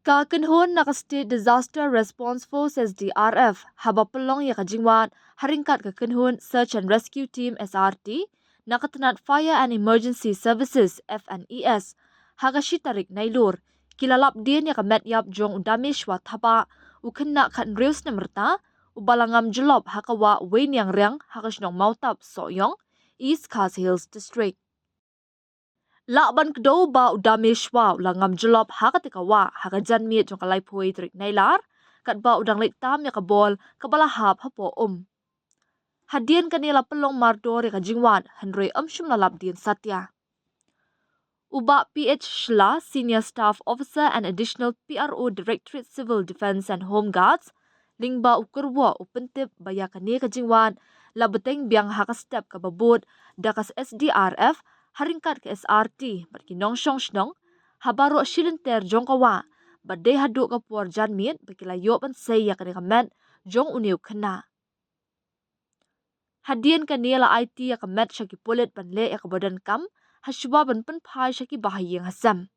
Kakenhon naka State Disaster Response Force SDRF haba pelong ya kajingwan haringkat kakenhon Search and Rescue Team SRT nakatanat Fire and Emergency Services FNES hagashi tarik nailur kilalap din ya metiap jong udamishwa thapa ukhenna khan reus namerta ubalangam jyllop hakawa Weiniangriang hakashnong mautap Sohiong East Khas Hills District. Lakban kedo ba udamishwa ulangam jyllop hakatikawa hakajan miet jong kalai pui trik nailar kat ba udang litam ya kabol kabalahap hapo Hadian kanila pelong mardor ya kajingwan henry shum lalap din satya. Uba PH Shla, Senior Staff Officer and Additional PRO Directorate Civil Defence and Home Guards, lingba ukurwa upentip baya kani kajingwan labeteng biang hakastep kababut dakas SDRF haringkat ke SRT berkinong shnong habaro shilinter jongkawa badai haduk kapuar janmit berkilayo pan say ya kani kamet jong uniu khynnah. Hadian kanila IT ya kamet syaki pulit panle ya kabadan kam haswa ban pai syaki bahayang hasam.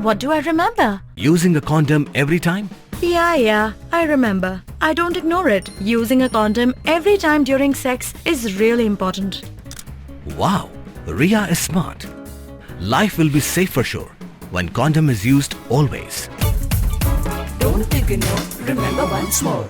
What do I remember? Using a condom every time? Yeah, I remember. I don't ignore it. Using a condom every time during sex is really important. Wow, Ria is smart. Life will be safe for sure when condom is used always. Don't ignore, remember once more.